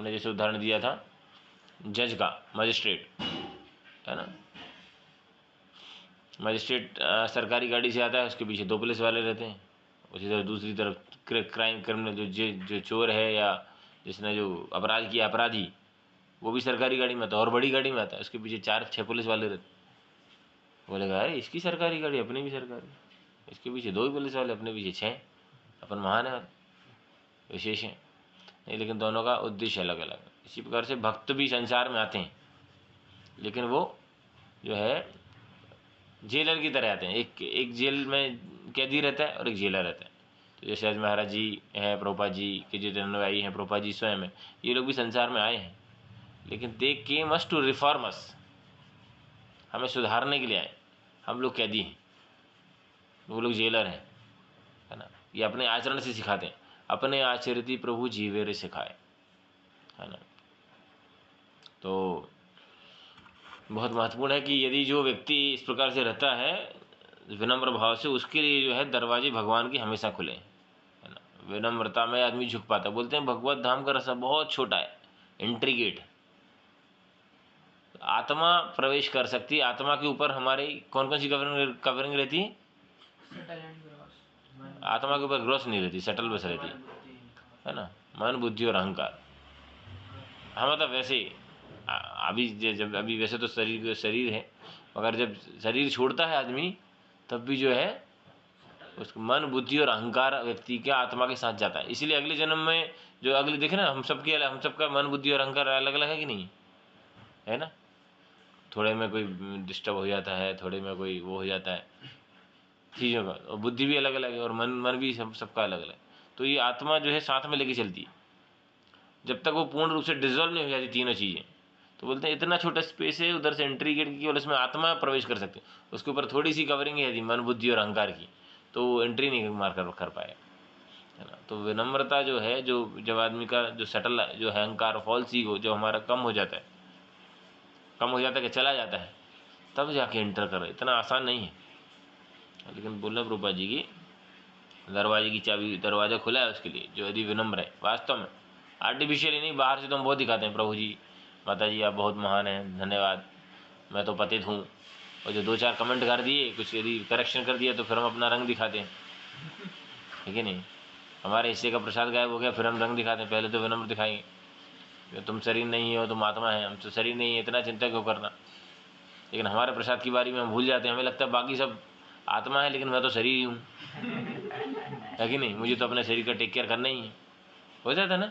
हमने जैसे उदाहरण दिया था जज का, मजिस्ट्रेट है ना, मजिस्ट्रेट सरकारी गाड़ी से आता है, उसके पीछे 2 पुलिस वाले रहते हैं। उसी तरह दूसरी तरफ क्राइम क्रिमिनल जो चोर है या जिसने जो अपराध किया अपराधी, वो भी सरकारी गाड़ी में आता है और बड़ी गाड़ी में आता है, उसके पीछे 4-6 पुलिस वाले रहते। बोलेगा अरे इसकी सरकारी गाड़ी, अपनी भी सरकारी, इसके पीछे 2 ही पुलिस वाले, अपने पीछे 6, अपन महान है, विशेष है नहीं। लेकिन दोनों का उद्देश्य अलग अलग है। इसी प्रकार से भक्त भी संसार में आते हैं, लेकिन वो जो है जेलर की तरह आते हैं। एक जेल में कैदी रहता है और एक जेलर रहता है। तो जैसे आज महाराज जी हैं, प्रभुपाद जी के जो अनुयायी हैं, प्रभुपाद जी स्वयं हैं, ये लोग भी संसार में आए हैं, लेकिन दे केम अस टू रिफॉर्म अस, हमें सुधारने के लिए आए। हम लोग कैदी हैं, वो लोग जेलर हैं, है ना। ये अपने आचरण से सिखाते हैं, अपने आचरिति प्रभु जीवेरे सिखाए, है ना। तो बहुत महत्वपूर्ण है कि यदि जो व्यक्ति इस प्रकार से रहता है विनम्र भाव से, उसके लिए जो है दरवाजे भगवान के हमेशा खुले, है ना। विनम्रता में आदमी झुक पाता है। बोलते हैं भगवत धाम का रास्ता बहुत छोटा है, एंट्री गेट। आत्मा प्रवेश कर सकती है, आत्मा के ऊपर हमारी कौन कौन सी कवरिंग रहती है? आत्मा के ऊपर ग्रॉस नहीं रहती, सटल बस रहती है ना, मन बुद्धि और अहंकार। हाँ मतलब वैसे अभी जब अभी वैसे तो शरीर है, मगर जब शरीर छोड़ता है आदमी, तब भी जो है उसको मन बुद्धि और अहंकार व्यक्ति के आत्मा के साथ जाता है। इसीलिए अगले जन्म में जो अगले देखे ना, हम सबका मन बुद्धि और अहंकार अलग अलग है कि नहीं है ना। थोड़े में कोई डिस्टर्ब हो जाता है, थोड़े में कोई वो हो जाता है चीज़ों का, और बुद्धि भी अलग अलग है और मन भी सबका अलग अलग। तो ये आत्मा जो है साथ में लेके चलती है, जब तक वो पूर्ण रूप से डिजोल्व नहीं हो जाती तीनों चीज़ें। तो बोलते हैं इतना छोटा स्पेस है, उधर से एंट्री गेट की केवल उसमें आत्मा प्रवेश कर सकते, उसके ऊपर थोड़ी सी कवरिंग है यदि मन बुद्धि और अहंकार की, तो वो एंट्री नहीं मार कर पाएगा, है ना। तो विनम्रता जो है, जो जब आदमी का जो सटल जो है अहंकार, फॉल्स ईगो जो हमारा कम हो जाता है कि चला जाता है, तब जाके एंटर कर। इतना आसान नहीं है, लेकिन बोलना प्रभुपाद जी की दरवाजे की चाबी, दरवाज़ा खुला है उसके लिए जो यदि विनम्र है वास्तव में, आर्टिफिशियली नहीं। बाहर से तो हम बहुत दिखाते हैं, प्रभु जी माता जी आप बहुत महान हैं, धन्यवाद, मैं तो पतित हूँ, और जो 2-4 कमेंट कर दिए, कुछ यदि करेक्शन कर दिया, तो फिर हम अपना रंग दिखाते हैं, ठीक है नहीं। हमारे हिस्से का प्रसाद गायब हो गया, फिर हम रंग दिखाते हैं। पहले तो विनम्र दिखाएंगे, तुम शरीर नहीं हो, तुम आत्मा है, हम तो शरीर नहीं है, इतना चिंता क्यों करना। लेकिन हमारे प्रसाद की बारी में हम भूल जाते हैं, हमें लगता है बाकी सब आत्मा है, लेकिन मैं तो शरीर ही हूँ, है कि नहीं। मुझे तो अपने शरीर का टेक केयर करना ही है, हो जाता है ना।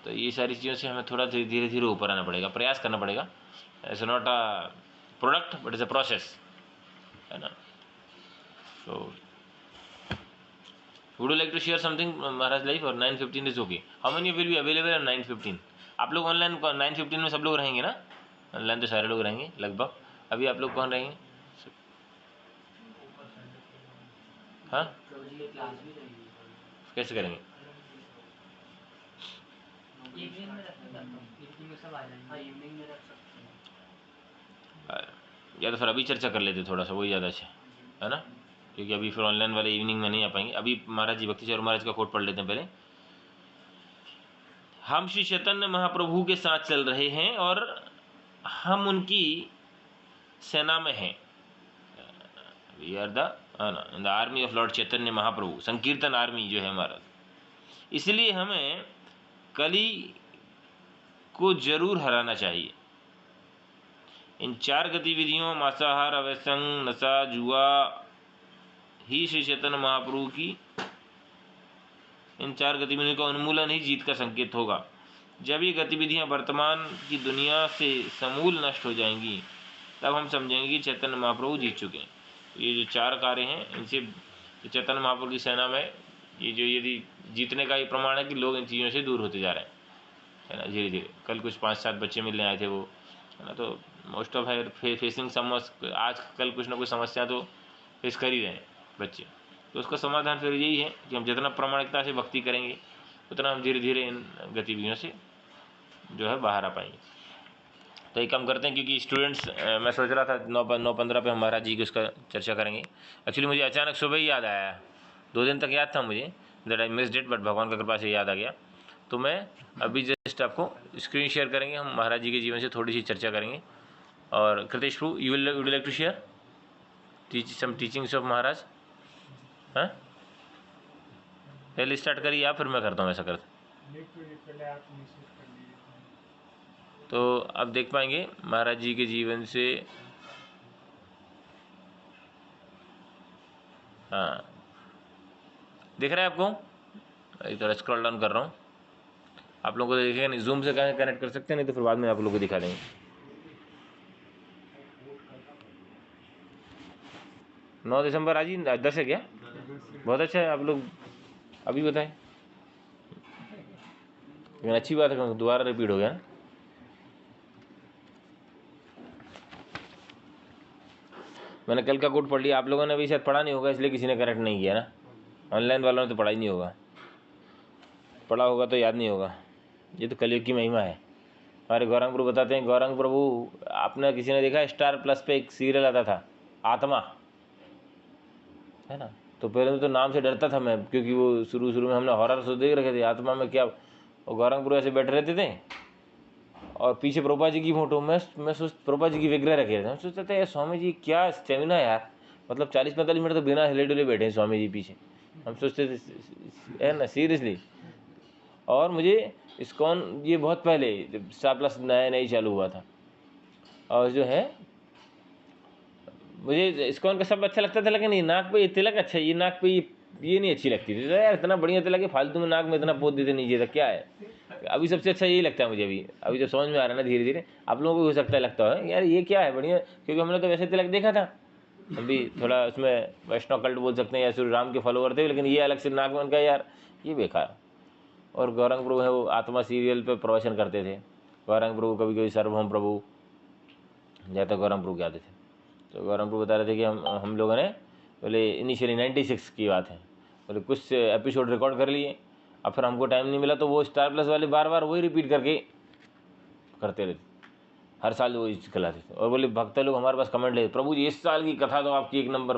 तो ये सारी चीज़ों से हमें थोड़ा धीरे धीरे ऊपर आना पड़ेगा, प्रयास करना पड़ेगा। It's not a product but it's a process, है ना। So would you like to share something Maharaj life, और 9:15 is okay. How many will be available at 9:15? आप लोग ऑनलाइन 9:15 में सब लोग रहेंगे ना? ऑनलाइन तो सारे लोग रहेंगे लगभग। अभी आप लोग कौन रहेंगे? हाँ कैसे करेंगे? या तो फिर अभी चर्चा कर लेते थोड़ा सा, वही ज़्यादा अच्छा है ना, क्योंकि अभी फिर ऑनलाइन वाले इवनिंग में नहीं आ पाएंगे। अभी महाराज जी भक्ति चौर महाराज का कोट पढ़ लेते हैं पहले। हम श्री चैतन्य महाप्रभु के साथ चल रहे हैं और हम उनकी सेना में हैं। We are the in the army of Lord Chaitanya Mahaprabhu, sankirtan army जो है हमारा। इसलिए हमें कली को जरूर हराना चाहिए। इन 4 गतिविधियों मांसाहार, अवैसंग, नशा, जुआ ही श्री चैतन्य महाप्रभु की इन 4 गतिविधियों का उन्मूलन ही जीत का संकेत होगा। जब ये गतिविधियां वर्तमान की दुनिया से समूल नष्ट हो जाएंगी, तब हम समझेंगे कि चैतन्य महाप्रभु जीत चुके हैं। ये जो 4 कार्य हैं, इनसे चैतन्य महाप्रभु की सेना में ये जो यदि जीतने का ये प्रमाण है कि लोग इन चीज़ों से दूर होते जा रहे हैं, है ना, धीरे धीरे। कल कुछ 5-7 बच्चे मिलने आए थे वो, है ना, तो मोस्ट ऑफ है फेसिंग आज कल कुछ ना कुछ समस्या तो फेस कर ही रहे हैं बच्चे। तो उसका समाधान फिर यही है कि हम जितना प्रामाणिकता से भक्ति करेंगे, उतना हम धीरे धीरे इन गतिविधियों से जो है बाहर आ पाएंगे। तो एक काम करते हैं, क्योंकि स्टूडेंट्स मैं सोच रहा था 9:15 पे हम महाराज जी की उसका चर्चा करेंगे। एक्चुअली मुझे अचानक सुबह ही याद आया, 2 दिन तक याद था मुझे that I missed it, but भगवान की कृपा से याद आ गया। तो मैं अभी जस्ट आपको स्क्रीन शेयर करेंगे, हम महाराज जी के जीवन से थोड़ी सी चर्चा करेंगे। और Kritesh Prabhu, you will like to share some teachings of Maharaj? हाँ, पहले स्टार्ट करिए आप, फिर मैं करता हूँ ऐसा करता। तो अब देख पाएंगे महाराज जी के जीवन से। हाँ, दिख रहा है आपको? एक थोड़ा स्क्रॉल डाउन कर रहा हूँ, आप लोगों को देखेगा नहीं। जूम से कनेक्ट कर सकते हैं, नहीं तो फिर बाद में आप लोगों को दिखा देंगे। 9 दिसंबर आज ही 10 है क्या? बहुत अच्छा है, आप लोग अभी बताएं। लेकिन अच्छी बात है, दोबारा रिपीट हो गया ना। मैंने कल का कोड पढ़ लिया, आप लोगों ने भी शायद पढ़ा नहीं होगा, इसलिए किसी ने कनेक्ट नहीं किया ना। ऑनलाइन वालों ने तो पढ़ा ही नहीं होगा, पढ़ा होगा तो याद नहीं होगा। ये तो कलयुग की महिमा है। हमारे गौरंग प्रभु बताते हैं, गौरंग प्रभु, आपने किसी ने देखा स्टार प्लस पे एक सीरियल आता था आत्मा, है ना? तो पहले तो नाम से डरता था मैं, क्योंकि वो शुरू में हमने हॉरर शो देख रखे थे। आत्मा में क्या, वो गौरंग प्रभु ऐसे बैठे रहते थे और पीछे प्रभुपा जी की फोटो, मैं प्रभुपा जी की विग्रह रखे रहते। हम सोचते थे स्वामी जी क्या स्टेमिना यार, मतलब 40-45 मिनट तो बिना हिले डुले बैठे हैं स्वामी जी पीछे। हम सोचते थे, है ना, सीरियसली। और मुझे इस्कॉन ये बहुत पहले जब स्टार प्लस नया नया चालू हुआ था, और जो है मुझे इस्कॉन का सब अच्छा लगता था, लेकिन ये नाक पे ये तिलक अच्छा, ये नाक पे ये नहीं अच्छी लगती थी। तो यार इतना बढ़िया तिलक है, फालतू में नाक में इतना पोत देते नीचे तक, क्या है? अभी सबसे अच्छा यही लगता है मुझे। अभी जब समझ में आ रहा है ना धीरे धीरे, आप लोगों को भी हो सकता है लगता है यार ये क्या है बढ़िया, क्योंकि हमने तो वैसे तिलक देखा था। अभी थोड़ा उसमें वैष्णव कल्ट बोल सकते हैं या श्री राम के फॉलोवर थे, लेकिन ये अलग से नाक में उनका, यार ये बेकार। और गौरंग प्रभु है, वो आत्मा सीरियल पे प्रवचन करते थे। गौरंग प्रभु कभी कभी सर्वभौम प्रभु, या तो गौरंग प्रभु के आते थे। तो गौरंग प्रभु बता रहे थे कि हम लोगों ने बोले इनिशियली 96 की बात है, बोले कुछ एपिसोड रिकॉर्ड कर लिए, अब फिर हमको टाइम नहीं मिला, तो वो स्टार प्लस वाले बार बार वही रिपीट करके करते रहते, हर साल वही खिलाते थे। और बोले भक्त लोग हमारे पास कमेंट ले, प्रभु जी इस साल की कथा तो आपकी एक नंबर,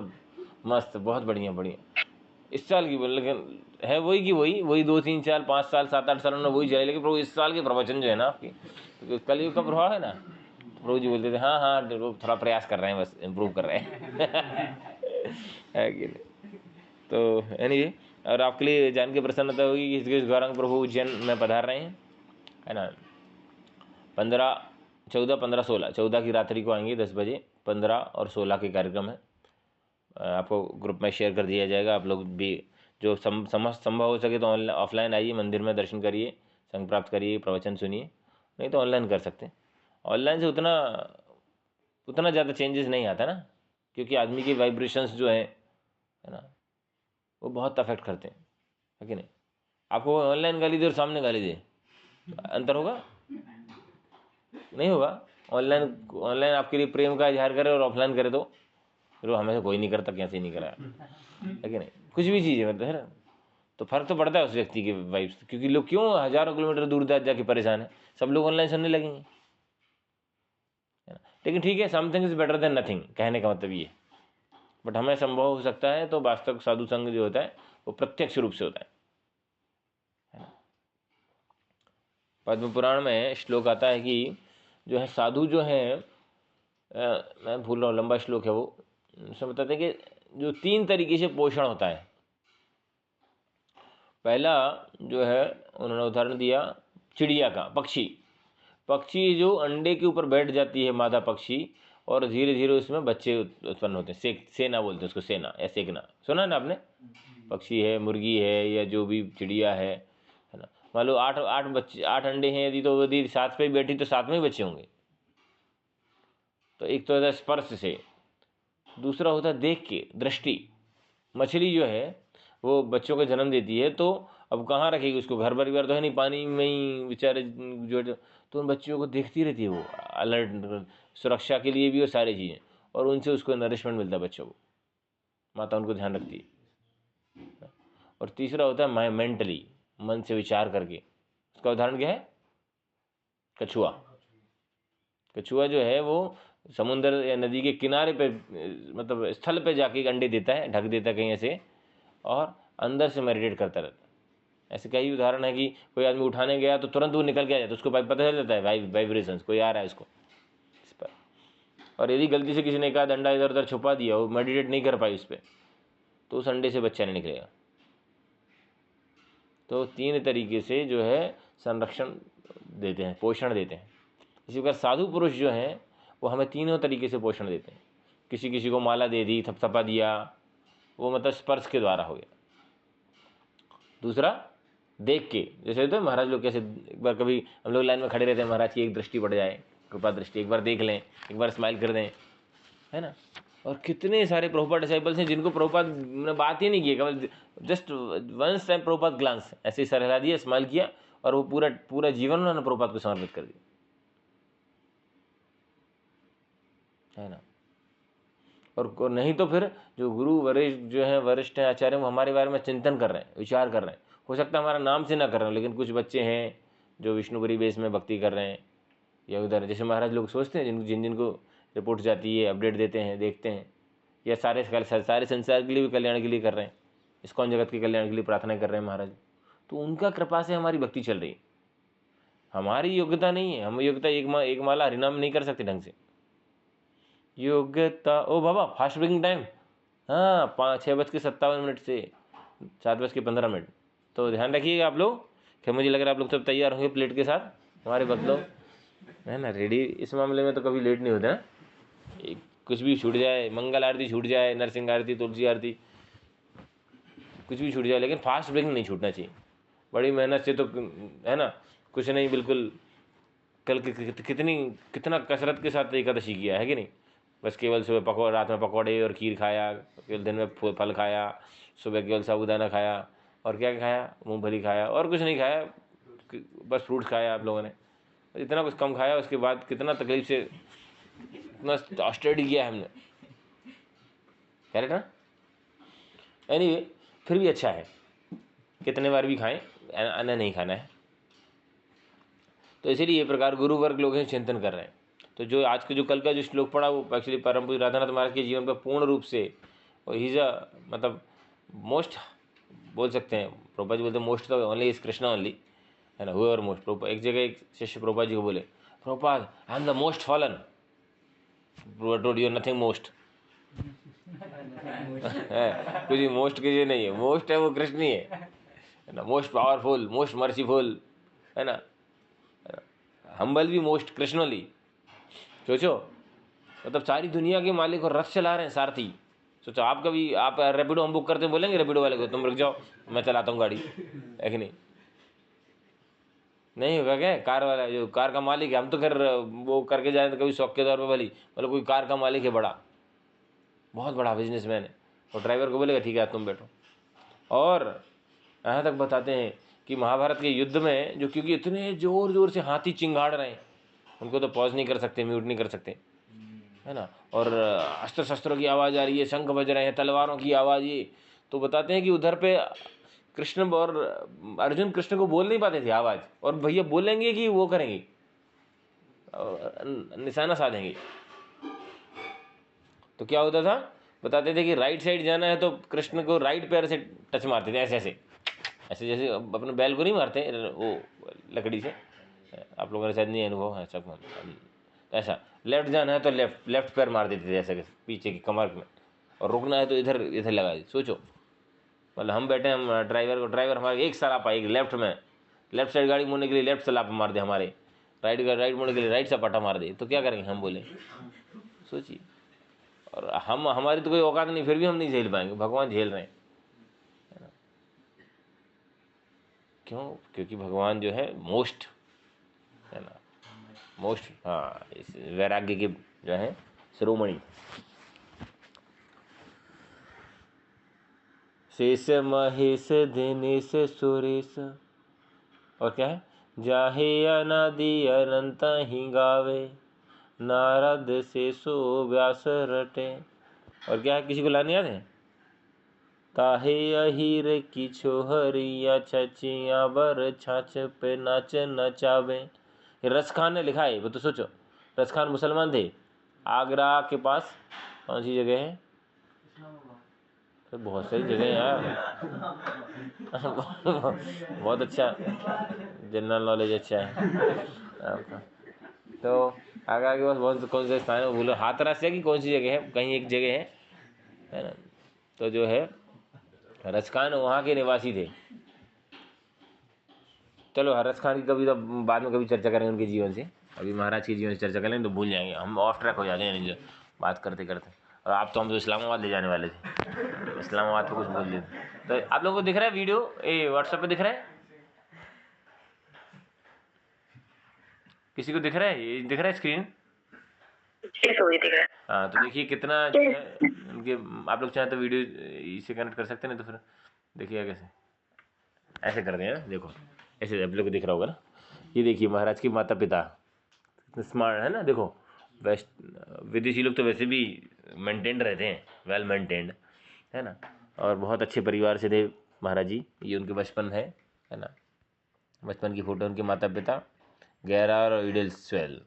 मस्त, बहुत बढ़िया बढ़िया। इस साल की बोले, लेकिन है वही की वही 2, 3, 4, 5 साल 7, 8 सालों में वही चले, लेकिन प्रभु इस साल के प्रवचन जो है ना आपकी, तो कलयुग का प्रभाव है ना। प्रभु जी बोलते थे हाँ हाँ, थोड़ा प्रयास कर रहे हैं, बस इम्प्रूव कर रहे हैं। है कि नहीं? तो एनीवे, और आपके लिए जान के प्रसन्नता होगी कि गौरंग प्रभु उज्जैन में पधार रहे हैं, है ना। 15, 14, 15, 16, 14 की रात्रि को आएंगे 10 बजे, 15 और 16 के कार्यक्रम है। आपको ग्रुप में शेयर कर दिया जाएगा। आप लोग भी जो संभव हो सके तो ऑफलाइन आइए, मंदिर में दर्शन करिए, संग प्राप्त करिए, प्रवचन सुनिए, नहीं तो ऑनलाइन कर सकते हैं। ऑनलाइन से उतना ज़्यादा चेंजेस नहीं आता ना, क्योंकि आदमी की वाइब्रेशंस जो है ना, वो बहुत अफेक्ट करते हैं, है कि नहीं? आपको ऑनलाइन गाली दे और सामने गाली दे, अंतर होगा? नहीं होगा। ऑनलाइन आपके लिए प्रेम का इजहार करे और ऑफलाइन करे तो फिर वो हमेशा कोई नहीं करता, कैसे नहीं करा, है कि नहीं? कुछ भी चीज़ है मतलब, है ना, तो फर्क तो पड़ता है उस व्यक्ति के वाइब्स, क्योंकि लोग क्यों हज़ारों किलोमीटर दूर जाके परेशान है, सब लोग ऑनलाइन सुनने लगेंगे, है ना। लेकिन ठीक है, something is better than nothing, कहने का मतलब ये। बट हमें संभव हो सकता है तो वास्तव साधु संग जो होता है वो प्रत्यक्ष रूप से होता है ना। पद्म पुराण में श्लोक आता है कि जो है साधु जो है, मैं भूल रहा हूँ, लंबा श्लोक है वो, उसमें बताते हैं कि जो 3 तरीके से पोषण होता है। पहला जो है उन्होंने उदाहरण दिया चिड़िया का, पक्षी जो अंडे के ऊपर बैठ जाती है मादा पक्षी, और धीरे धीरे उसमें बच्चे उत्पन्न होते हैं, सेना बोलते हैं उसको, सेना या सेकना, सुना है ना आपने? पक्षी है, मुर्गी है, या जो भी चिड़िया है ना, मान लो 8 बच्चे, 8 अंडे हैं यदि, तो यदि 7 पे बैठी तो 7 में ही बच्चे होंगे। तो एक तो होता है स्पर्श से, दूसरा होता है देख के, दृष्टि। मछली जो है वो बच्चों को जन्म देती है, तो अब कहाँ रखेगी उसको, घर परिवार तो है नहीं, पानी में ही बेचारे जो, तो उन बच्चों को देखती रहती है वो, अलर्ट, सुरक्षा के लिए भी, और सारी चीज़ें, और उनसे उसको नरिशमेंट मिलता है बच्चों को, माता उनको ध्यान रखती है। और तीसरा होता है मेंटली, मन से विचार करके। उसका उदाहरण क्या है? कछुआ जो है वो समुद्र या नदी के किनारे पे, मतलब स्थल पे जाके अंडे देता है, ढक देता है कहीं ऐसे, और अंदर से मेडिटेट करता रहता है। ऐसे कई उदाहरण है कि कोई आदमी उठाने गया तो तुरंत वो निकल के आ जाता है, उसको पता चल जाता है वाइब्रेशंस कोई आ रहा है उसको इस पर। और यदि गलती से किसी ने कहा डंडा इधर उधर छुपा दिया, वो मेडिटेट नहीं कर पाई उस पर, तो उस अंडे से बच्चा नहीं निकलेगा। तो 3 तरीके से जो है संरक्षण देते हैं, पोषण देते हैं। इसी प्रकार साधु पुरुष जो हैं वो हमें तीनों तरीके से पोषण देते हैं। किसी किसी को माला दे दी, थपथपा दिया, वो मतलब स्पर्श के द्वारा हो गया। दूसरा देख के, जैसे तो महाराज लोग कैसे एक बार कभी हम लोग लाइन में खड़े रहते हैं, महाराज की एक दृष्टि पड़ जाए, कृपा दृष्टि, एक बार देख लें, एक बार स्माइल कर दें, है ना। और कितने सारे प्रभुपाद डिसाइपल्स हैं जिनको प्रभुपाद ने बात ही नहीं की, केवल just once time Prabhupada glance, ऐसे ही सर हिला दिया, स्माइल किया, और वो पूरा पूरा जीवन उन्होंने प्रभुपाद को समर्पित कर दिया, है ना। और नहीं तो फिर जो गुरु वरिष्ठ जो हैं, वरिष्ठ हैं, आचार्य, वो हमारे बारे में चिंतन कर रहे हैं, विचार कर रहे हैं। हो सकता है हमारा नाम से ना कर रहे हैं, लेकिन कुछ बच्चे हैं जो विष्णुपुरी बेस में भक्ति कर रहे हैं, या उधर जैसे महाराज लोग सोचते हैं जिन जिनको रिपोर्ट जाती है, अपडेट देते हैं, देखते हैं, या सारे संसार के लिए भी कल्याण के लिए कर रहे हैं, इस्कॉन जगत के कल्याण के लिए प्रार्थना कर रहे हैं महाराज। तो उनका कृपा से हमारी भक्ति चल रही है। हमारी योग्यता नहीं है, हम योग्यता एक माला हरिनाम नहीं कर सकते ढंग से। योग्यता, ओ बाबा फास्ट ब्रेकिंग टाइम, हाँ 6:57 से 7:15। तो ध्यान रखिएगा आप लोग, फिर मुझे लग रहा है आप लोग सब तैयार होंगे प्लेट के साथ, हमारे बदलो, है ना, रेडी। इस मामले में तो कभी लेट नहीं होता है, कुछ भी छूट जाए, मंगल आरती छूट जाए, नरसिंह आरती, तुलसी आरती, कुछ भी छूट जाए, लेकिन फास्ट ब्रेकिंग नहीं छूटना चाहिए। बड़ी मेहनत से तो, है ना, कुछ नहीं, बिल्कुल कल कितना कसरत के साथ एकादशी किया है कि नहीं। बस केवल सुबह रात में पकौड़े और खीर खाया, केवल दिन में फल खाया, सुबह केवल साबूदाना खाया, और क्या खाया, मूंगफली खाया, और कुछ नहीं खाया, बस फ्रूट्स खाया आप लोगों ने, इतना कुछ कम खाया। उसके बाद कितना तकलीफ से इतना स्टडी किया है हमने, करेक्ट ना। एनीवे, फिर भी अच्छा है, कितने बार भी खाएं, अन्न नहीं खाना है। तो इसीलिए ये प्रकार गुरु वर्ग लोग हैं चिंतन कर रहे हैं। तो जो आज के जो कल का जो श्लोक पढ़ा, वो एक्चुअली परम पूज्य राधानाथ महाराज के जीवन पर पूर्ण रूप से, और ही इज अ मतलब मोस्ट, बोल सकते हैं, प्रभुपाद जी बोलते हैं मोस्ट तो ओनली इज कृष्णा ओनली, है ना, हुएवर मोस्ट। प्रभुपाद एक जगह एक शिष्य प्रभुपाद जी को बोले, Prabhupada I am the most fallen. Prabhupada told you are nothing most. कुछ मोस्ट के लिए नहीं है, मोस्ट है वो कृष्ण ही है ना, मोस्ट पावरफुल, मोस्ट मर्सीफुल, है ना, हम्बल भी मोस्ट कृष्णली। सोचो, मतलब सारी दुनिया के मालिक और रथ चला रहे हैं, सारथी। सोचो आप कभी, आप रैपिडो हम बुक करते हैं, बोलेंगे रैपिडो वाले को तुम रुक जाओ मैं चलाता हूँ गाड़ी, है कि नहीं। नहीं होगा क्या, कार वाला जो कार का मालिक है, हम तो खैर वो करके जाए तो कभी शौक के तौर पर भली, मतलब कोई कार का मालिक है बड़ा, बहुत बड़ा बिजनेसमैन है, और ड्राइवर को बोलेगा ठीक है तुम बैठो। और यहाँ तक बताते हैं कि महाभारत के युद्ध में जो, क्योंकि इतने जोर जोर से हाथी चिंगाड़ रहे हैं, उनको तो पॉज नहीं कर सकते, म्यूट नहीं कर सकते, है ना, और अस्त्र शस्त्रों की आवाज़ आ रही है, शंख बज रहे हैं, तलवारों की आवाज़, ये तो बताते हैं कि उधर पे कृष्ण और अर्जुन कृष्ण को बोल नहीं पाते थे आवाज़, और भैया बोलेंगे कि वो करेंगे, निशाना साधेंगे। तो क्या होता था, बताते थे कि राइट साइड जाना है तो कृष्ण को राइट पैर से टच मारते थे, ऐसे ऐसे ऐसे, जैसे अपने बैल को नहीं मारते वो लकड़ी से, आप लोगों ने शायद नहीं अनुभव है सब, ऐसा। लेफ्ट जाना है तो लेफ्ट पैर मार देते थे ऐसे पीछे की कमर में, और रुकना है तो इधर इधर लगा दी। सोचो, मतलब हम बैठे, हम ड्राइवर हमारे एक सलापा, एक लेफ्ट में, लेफ्ट साइड गाड़ी मोड़ने के लिए लेफ्ट सलापा मार दे, हमारे राइट मोड़ने के लिए राइट सपाटा मार दे, तो क्या करेंगे हम, बोले, सोचिए। और हम, हमारी तो कोई औकात नहीं, फिर भी हम नहीं झेल पाएंगे, भगवान झेल रहे हैं, है ना। क्यों, क्योंकि भगवान जो है मोस्ट, है ना, मोस्ट, हाँ, इस वैराग्य के जो है शिरोमणि। शेष महेश दिनेश सुरेश, और क्या है, जाहे अनादि अनंत ही गावे, नारद शेषो व्यास रटे। और क्या है, किसी को लाने याद है, ताहे अहिर की छोहरिया छचिया बर छाछ पे नाच नचावे। रस खान ने लिखा है, वो तो सोचो, रस खान मुसलमान थे, आगरा के पास कौन सी जगह है, तो बहुत सारी जगह यार। बहुत अच्छा, जनरल नॉलेज अच्छा है आपका। तो आगे आगे बस बहुत कौन से स्थान है बोलो, हाथरस है कि कौन सी जगह है, कहीं एक जगह है ना। तो जो है हरस खान वहाँ के निवासी थे। चलो हरस खान की कभी तो बाद में कभी चर्चा करेंगे उनके जीवन से, अभी महाराज के जीवन से चर्चा करेंगे तो भूल जाएंगे हम, ऑफ ट्रैक हो जाते हैं नहीं बात करते करते। और आप तो हम तो इस्लामाबाद ले जाने वाले थे, इस्लामाबाद पे कुछ बोल दिए। तो आप लोगों को दिख रहा है वीडियो, ये व्हाट्सएप पे दिख रहा है, किसी को दिख रहा है, ये दिख रहा है स्क्रीन? हाँ तो देखिए कितना जो है उनके, आप लोग चाहें तो वीडियो इसे कनेक्ट कर सकते हैं, नहीं तो फिर देखिएगा कैसे, ऐसे करते हैं ना, देखो ऐसे आप लोग को दिख रहा होगा ना। ये देखिए महाराज के माता पिता स्मार्ट है ना, देखो वेस्ट विदेशी लोग तो वैसे भी मेंटेन्ड रहते हैं, वेल मेंटेन्ड है ना, और बहुत अच्छे परिवार से थे महाराज जी। ये उनके बचपन है ना, बचपन की फ़ोटो उनके माता पिता गैरा और ईडेल स्वेल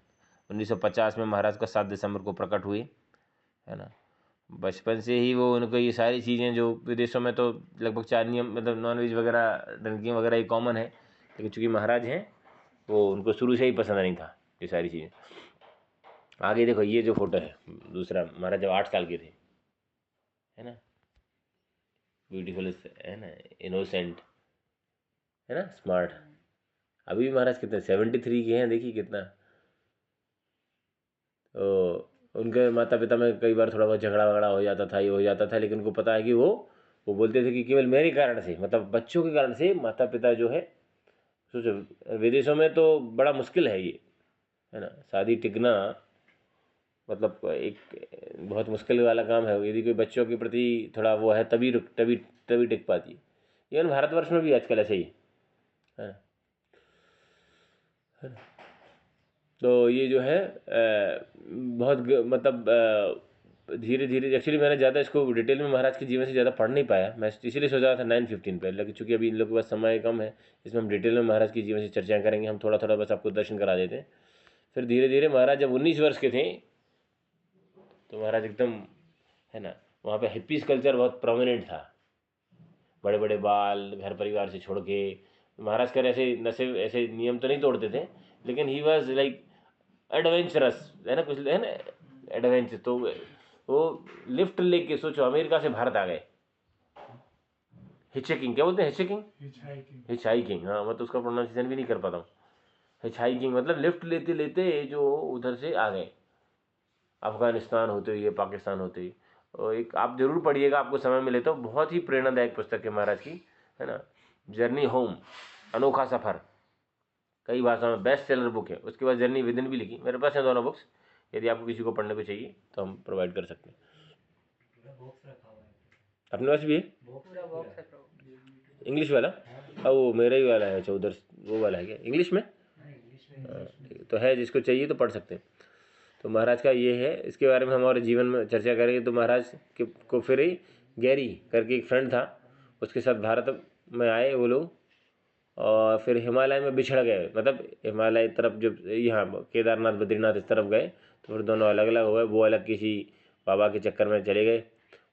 1950 में महाराज का 7 दिसंबर को प्रकट हुए है ना। बचपन से ही वो उनको ये सारी चीज़ें, जो विदेशों में तो लगभग 4 नियम, मतलब नॉनवेज वगैरह ड्रिंकिंग वगैरह ये कॉमन है, लेकिन चूँकि महाराज हैं वो उनको शुरू से ही पसंद नहीं था ये सारी चीज़ें। आगे देखो ये जो फोटो है दूसरा, महाराज जब 8 साल के थे है ना, ब्यूटीफुल है ना, इनोसेंट है ना, स्मार्ट। अभी भी महाराज कितने 73 के हैं, देखिए कितना। तो उनके माता पिता में कई बार थोड़ा बहुत झगड़ा वगड़ा हो जाता था, ये हो जाता था, लेकिन उनको पता है कि वो बोलते थे कि केवल मेरे कारण से, मतलब बच्चों के कारण से माता पिता जो है, सोचो विदेशों में तो बड़ा मुश्किल है ये है ना, शादी टिकना मतलब एक बहुत मुश्किल वाला काम है। यदि कोई बच्चों के प्रति थोड़ा वो है तभी तभी तभी टिक पाती है। इवन भारतवर्ष में भी आजकल ऐसे ही है ना। तो ये जो है बहुत मतलब धीरे धीरे, एक्चुअली मैंने ज़्यादा इसको डिटेल में महाराज के जीवन से ज़्यादा पढ़ नहीं पाया, मैं इसीलिए सोच रहा था 9:15 पे, लेकिन चूँकि अभी इन लोगों के पास समय कम है, इसमें हम डिटेल में महाराज के जीवन से चर्चा करेंगे। हम थोड़ा थोड़ा बस आपको दर्शन करा देते हैं। फिर धीरे धीरे महाराज जब 19 वर्ष के थे तो महाराज एकदम है ना, वहाँ पे हिप्पीज कल्चर बहुत प्रोमिनेंट था, बड़े बड़े बाल, घर परिवार से छोड़ के। महाराज कर ऐसे नशे ऐसे नियम तो नहीं तोड़ते थे, लेकिन ही वॉज लाइक एडवेंचरस है ना, कुछ है ना एडवेंचर। तो वो लिफ्ट लेके सोचो अमेरिका से भारत आ गए, हिचहाइकिंग, क्या बोलते हैं हिचहाइकिंग, हिचहाइकिंग, हाँ मैं तो उसका प्रोनाउंसिएशन भी नहीं कर पाता हूँ। हिचहाइकिंग मतलब लिफ्ट लेते लेते जो उधर से आ गए, अफगानिस्तान होते हुए पाकिस्तान होते हुए। और एक आप जरूर पढ़िएगा, आपको समय मिले तो, बहुत ही प्रेरणादायक पुस्तक है महाराज की है ना, जर्नी होम, अनोखा सफ़र, कई भाषाओं में बेस्ट सेलर बुक है। उसके बाद जर्नी विदिन भी लिखी, मेरे पास है दोनों बुक्स, यदि आपको किसी को पढ़ने को चाहिए तो हम प्रोवाइड कर सकते हैं। अपने पास भी है इंग्लिश वाला? हाँ वो मेरा ही वाला है, 14 वो वाला है क्या इंग्लिश में? हाँ ठीक है, तो है जिसको चाहिए तो पढ़ सकते हैं। तो महाराज का ये है, इसके बारे में हमारे जीवन में चर्चा करेंगे। तो महाराज के को फिर ही गैरी करके एक फ्रेंड था, उसके साथ भारत में आए वो लोग, और फिर हिमालय में बिछड़ गए, मतलब हिमालय तरफ जब यहाँ केदारनाथ बद्रीनाथ इस तरफ गए तो फिर दोनों अलग अलग हो गए, वो अलग किसी बाबा के चक्कर में चले गए।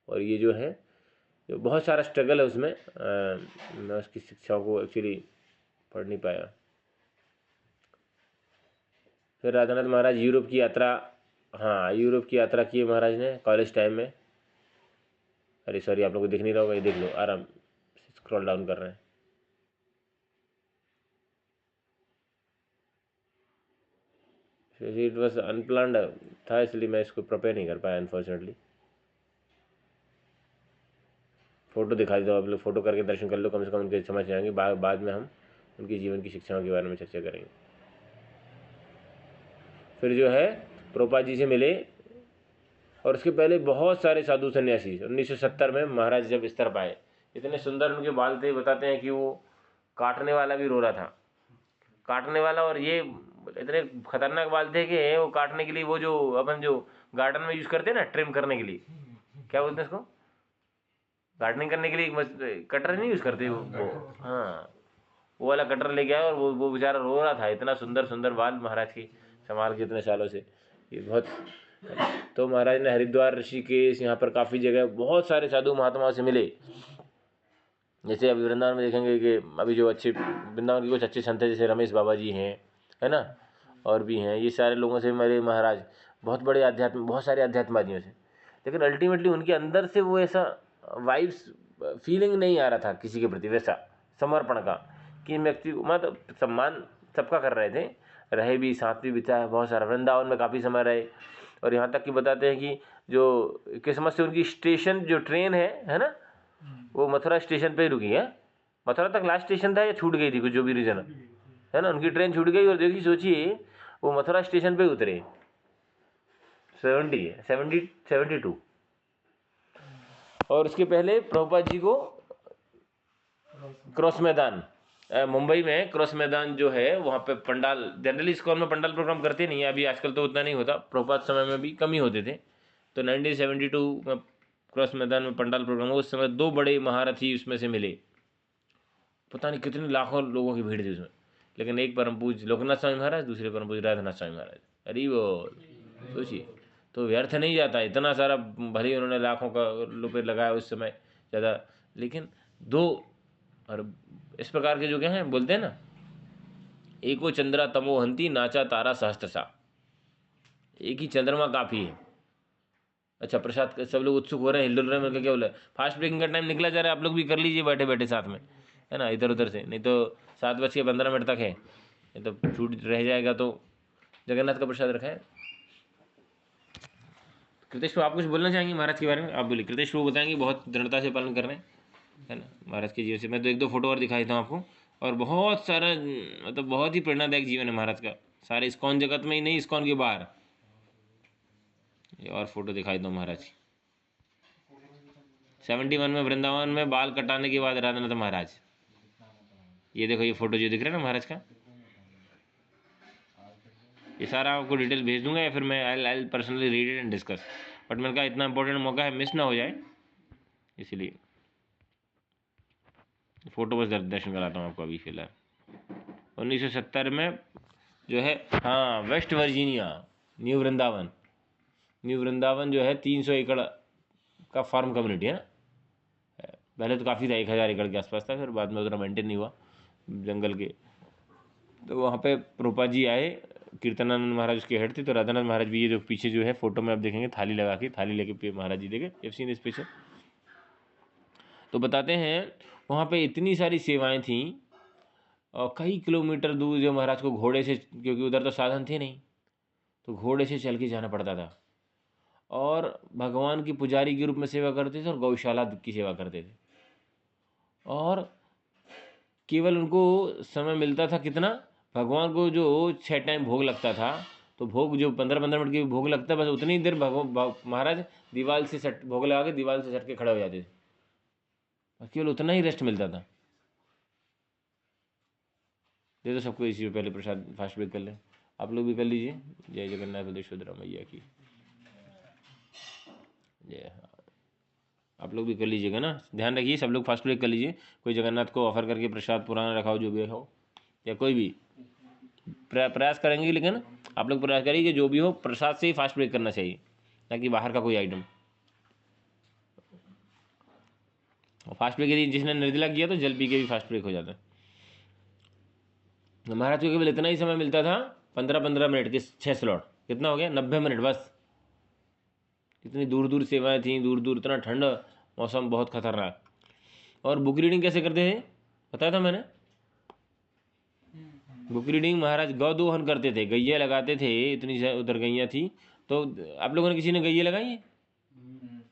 और ये जो है जो बहुत सारा स्ट्रगल है उसमें, मैं उसकी शिक्षाओं को एक्चुअली पढ़ नहीं पाया। फिर राधानाथ महाराज यूरोप की यात्रा, हाँ यूरोप की यात्रा की है महाराज ने कॉलेज टाइम में। अरे सॉरी आप लोग को दिख नहीं रहा होगा, ये देख लो, आराम से स्क्रॉल डाउन कर रहे हैं। इट वॉज अनप्लान्ड था, इसलिए मैं इसको प्रिपेयर नहीं कर पाया अनफॉर्चुनेटली। फ़ोटो दिखा देता हूँ, आप लोग फ़ोटो करके दर्शन कर लो, कम से कम उनके समझ आएंगे। बाद में हम उनके जीवन की शिक्षाओं के बारे में चर्चा करेंगे। फिर जो है प्रोपा जी से मिले, और उसके पहले बहुत सारे साधु सन्यासी। 1970 में महाराज जब इस तरफ आए, इतने सुंदर उनके बाल थे, बताते हैं कि वो काटने वाला भी रो रहा था, काटने वाला। और ये इतने खतरनाक बाल थे कि वो काटने के लिए, वो जो अपन जो गार्डन में यूज़ करते हैं ना ट्रिम करने के लिए, क्या बोलते हैं इसको, गार्डनिंग करने के लिए कटर नहीं यूज़ करते वो, हाँ वो वाला कटर लेके आया। और वो बेचारा रो रहा था, इतना सुंदर सुंदर बाल महाराज की संभाल के इतने सालों से। ये बहुत तो महाराज ने हरिद्वार, ऋषिकेश, यहाँ पर काफ़ी जगह बहुत सारे साधु महात्माओं से मिले। जैसे अभी वृंदावन में देखेंगे कि अभी जो अच्छे वृंदावन के कुछ अच्छे संत हैं, जैसे रमेश बाबा जी हैं, है ना, और भी हैं, ये सारे लोगों से मेरे महाराज बहुत बड़े आध्यात्म, बहुत सारे आध्यात्मवादियों से। लेकिन अल्टीमेटली उनके अंदर से वो ऐसा वाइब्स, फीलिंग नहीं आ रहा था किसी के प्रति वैसा समर्पण का, कि व्यक्ति मतलब सम्मान सबका कर रहे थे, रहे भी, साथ भी बिताया बहुत सारा, वृंदावन में काफ़ी समय रहे। और यहाँ तक कि बताते हैं कि जो किस्मत से उनकी स्टेशन, जो ट्रेन है ना, वो मथुरा स्टेशन पे ही रुकी है। मथुरा तक लास्ट स्टेशन था या छूट गई थी कुछ, जो भी रीज़न है ना, उनकी ट्रेन छूट गई। और देखिए, सोचिए, वो मथुरा स्टेशन पे उतरे 72। और उसके पहले प्रभुपाद जी को क्रॉस मैदान, मुंबई में क्रॉस मैदान जो है, वहाँ पे पंडाल, जनरली इस्कॉन में पंडाल प्रोग्राम करते नहीं है अभी, आजकल तो उतना नहीं होता, प्रभुपाद समय में भी कम ही होते थे। तो 1972 में क्रॉस मैदान में पंडाल प्रोग्राम हुआ। उस समय 2 बड़े महारथी उसमें से मिले, पता नहीं कितने लाखों लोगों की भीड़ थी उसमें। लेकिन एक परम पूज्य लोकनाथ स्वामी महाराज, दूसरे परम पूज्य राधानाथ स्वामी महाराज। अरे वो सोचिए, तो व्यर्थ नहीं जाता इतना सारा, भले ही उन्होंने लाखों का रुपये लगाया उस समय ज़्यादा, लेकिन 2, और इस प्रकार के जो क्या हैं बोलते हैं ना, एको चंद्रा तमोहंती नाचा तारा सहस्त्रसा, एक ही चंद्रमा काफ़ी है। अच्छा, प्रसाद सब लोग उत्सुक हो रहे हैं, हिल रहे हैं, क्या बोला, फास्ट ब्रेकिंग का टाइम निकला जा रहा है, आप लोग भी कर लीजिए बैठे बैठे साथ में, है ना, इधर उधर से, नहीं तो 7:15 तक है, नहीं तो छूट रह जाएगा। तो जगन्नाथ का प्रसाद रखा है। कृतेश प्रभु, आप कुछ बोलना चाहेंगे महाराज के बारे में? आप बोलिए। कृतेश प्रभु बताएंगे, बहुत दृढ़ता से पालन कर रहे हैं, है ना, महाराज के जीवन से। मैं तो 1-2 फोटो और दिखा देता हूँ आपको, और बहुत सारा, मतलब बहुत ही प्रेरणादायक जीवन है महाराज का, सारे इस्कॉन जगत में ही नहीं, इस्कॉन के बाहर। ये और फोटो दिखाई दो महाराज की। 71 में वृंदावन में बाल कटाने के बाद राधानाथ महाराज, ये देखो, ये फोटो जो दिख रहा है ना महाराज का, ये सारा आपको डिटेल भेज दूंगा, या फिर मैं I personally read it and discuss, but मैंने कहा इतना इंपॉर्टेंट मौका है, मिस ना हो जाए, इसीलिए फ़ोटो बस दर्शन कराता हूँ आपको अभी फ़िलहाल। 1970 में जो है, हाँ, वेस्ट वर्जीनिया, न्यू वृंदावन जो है 300 एकड़ का फार्म कम्युनिटी है ना। पहले तो काफ़ी था, 1000 एकड़ के आसपास था, फिर बाद में उतना मेंटेन नहीं हुआ जंगल के। तो वहाँ पे प्रभुपाद जी आए, कीर्तनानंद महाराज उसके हेड थे, तो राधानाथ महाराज भी, ये जो पीछे जो है फोटो में आप देखेंगे, थाली लगा के, थाली लेके महाराज जी देखे, यू सीन दिस पिक्चर। तो बताते हैं वहाँ पे इतनी सारी सेवाएं थीं, और कई किलोमीटर दूर जो महाराज को घोड़े से, क्योंकि उधर तो साधन थे नहीं, तो घोड़े से चल के जाना पड़ता था, और भगवान की पुजारी के रूप में सेवा करते थे, और गौशाला की सेवा करते थे। और केवल उनको समय मिलता था कितना, भगवान को जो 6 टाइम भोग लगता था, तो भोग जो 15-15 मिनट के भोग लगता, बस उतनी देर महाराज दीवार से सट, भोग लगा के दीवार से सट के खड़े हो जाते थे, केवल उतना ही रेस्ट मिलता था। दे दो सबको इसी पे पहले प्रसाद, फास्ट ब्रेक कर लें, आप लोग भी कर लीजिए। जय जगन्नाथ बलदेव मैया की जय। आप लोग भी कर लीजिएगा ना, ध्यान रखिए, सब लोग फास्ट ब्रेक कर लीजिए। कोई जगन्नाथ को ऑफर करके प्रसाद पुराना रखा हो, जो भी हो, या कोई भी प्रयास करेंगे, लेकिन आप लोग प्रयास करिए कि जो भी हो प्रसाद से ही फास्ट ब्रेक करना चाहिए, ना कि बाहर का कोई आइटम। फास्ट ब्रेक यदि जिसने निर्जला किया तो जल पी के भी फास्ट ब्रेक हो जाता है। महाराज को केवल इतना ही समय मिलता था, 15-15 मिनट के 6 स्लॉट, कितना हो गया, 90 मिनट बस। इतनी दूर दूर सेवाएं थी, दूर दूर, इतना ठंड, मौसम बहुत खतरनाक। और बुक रीडिंग कैसे करते थे बताया था मैंने। बुक रीडिंग महाराज गौ दोहन करते थे, गैया लगाते थे, इतनी उधर गैया थी। तो आप लोगों ने किसी ने गैया लगाई है?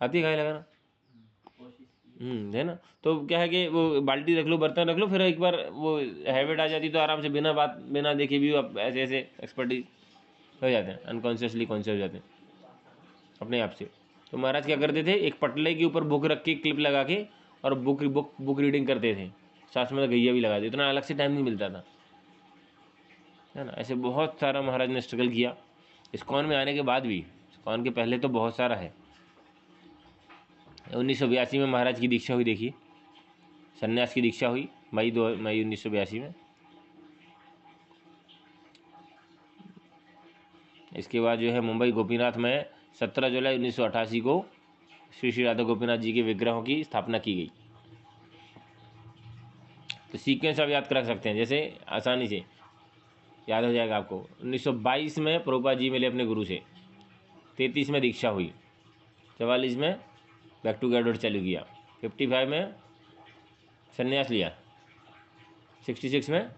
आती है गाय लगाना? है ना। तो क्या है कि वो बाल्टी रख लो, बर्तन रख लो, फिर एक बार वो हैबिट आ जाती तो आराम से बिना बात, बिना देखे भी आप ऐसे ऐसे एक्सपर्टीज हो जाते हैं, अनकॉन्शियसली कॉन्शियस हो जाते हैं अपने आप से। तो महाराज क्या करते थे, एक पटले के ऊपर बुक रख के, क्लिप लगा के, और बुक रीडिंग करते थे, साथ में गैया भी लगा दी, इतना अलग से टाइम नहीं मिलता था, है ना। ऐसे बहुत सारा महाराज ने स्ट्रगल किया इस्कॉन में आने के बाद भी, इस्कॉन के पहले तो बहुत सारा है। 1982 में महाराज की दीक्षा हुई, देखिए, सन्यास की दीक्षा हुई मई 1982 में। इसके बाद जो है मुंबई गोपीनाथ में 17 जुलाई 1988 को श्री श्री राधा गोपीनाथ जी के विग्रहों की स्थापना की गई। तो सीक्वेंस आप याद कर सकते हैं, जैसे आसानी से याद हो जाएगा आपको। 1922 में प्रभुपाद जी मिले अपने गुरु से, 33 में दीक्षा हुई, 44 में बैक टू गॉडहुड चालू किया, 55 में संन्यास लिया, 66 में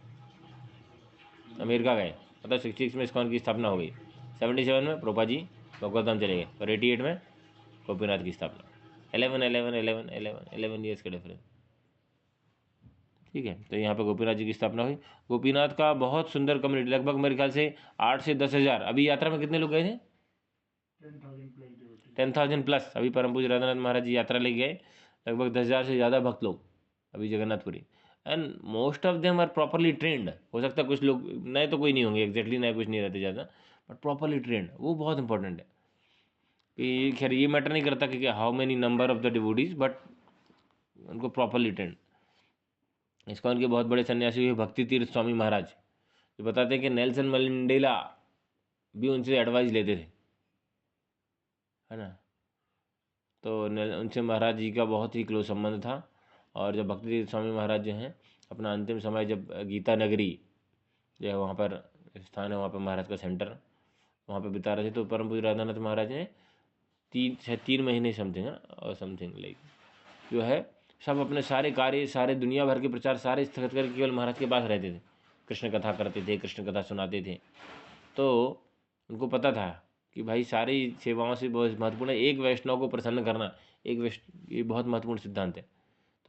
अमेरिका गए, मतलब 66 में इस्कॉन की स्थापना हो गई, 77 में प्रभुपाद जी भगवत धाम चले गए, और 88 में गोपीनाथ की स्थापना। 11 ईयर्स का डिफरेंस, ठीक है। तो यहाँ पे गोपीनाथ जी की स्थापना हुई। गोपीनाथ का बहुत सुंदर कम्युनिटी, लगभग मेरे ख्याल से 8 से 10 हज़ार। अभी यात्रा में कितने लोग गए थे? 10,000 प्लस। अभी परम पूज्य राधानाथ महाराज जी यात्रा ले गए, लगभग 10,000 से ज़्यादा भक्त लोग अभी Jagannathpuri, and most of them are properly trained. हो सकता है कुछ लोग नए तो कोई नहीं होंगे, एग्जैक्टली नए कुछ नहीं रहते ज़्यादा, बट प्रॉपरली ट्रेंड, वो बहुत इंपॉर्टेंट है। कि खैर ये मैटर नहीं करता कि how many number of the devotees, but उनको प्रॉपरली ट्रेंड। इस्कॉन के बहुत बड़े सन्यासी हुए भक्ति तीर्थ स्वामी महाराज, जो बताते हैं कि नेल्सन मंडेला भी उनसे एडवाइस लेते थे, है ना। तो उनसे महाराज जी का बहुत ही क्लोज संबंध था। और जब भक्ति तीर्थ स्वामी महाराज जो हैं अपना अंतिम समय, जब गीता नगरी जो है वहाँ पर स्थान है, वहाँ पर महाराज का सेंटर, वहाँ पर बिता रहे थे, तो परम पूज्य राधानाथ महाराज ने 3 महीने समथिंग और समथिंग लाइक जो है सब अपने सारे कार्य, सारे दुनिया भर के प्रचार सारे स्थगित करके केवल महाराज के पास रहते थे, कृष्ण कथा करते थे, कृष्ण कथा सुनाते थे। तो उनको पता था कि भाई सारी सेवाओं से बहुत महत्वपूर्ण है एक वैष्णव को प्रसन्न करना, ये बहुत महत्वपूर्ण सिद्धांत है।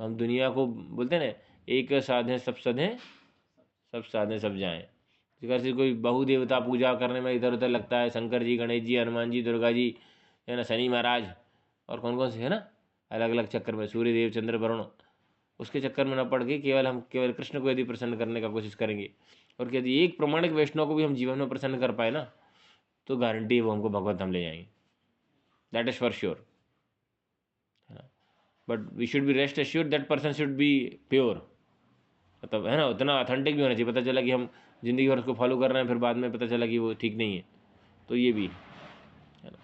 तो हम दुनिया को बोलते हैं ना, एक साधें सब सधें, सब साधें सब जाएं। जिस से कोई बहुदेवता पूजा करने में इधर उधर लगता है, शंकर जी, गणेश जी, हनुमान जी, दुर्गा जी, है ना, शनि महाराज, और कौन कौन से है ना, अलग अलग चक्कर में, सूर्यदेव, चंद्र, वरुण, उसके चक्कर में न पड़ के हम केवल कृष्ण को यदि प्रसन्न करने का कोशिश करेंगे, और यदि एक प्रमाणिक वैष्णव को भी हम जीवन में प्रसन्न कर पाए ना, तो गारंटी है वो हमको भगवत धाम ले जाएंगे, दैट इज फॉर श्योर, है ना। But we should be rest assured that person should be pure, मतलब है ना, उतना ऑथेंटिक भी होना चाहिए। पता चला कि हम जिंदगी भर उसको फॉलो कर रहे हैं, फिर बाद में पता चला कि वो ठीक नहीं है, तो ये भी है ना।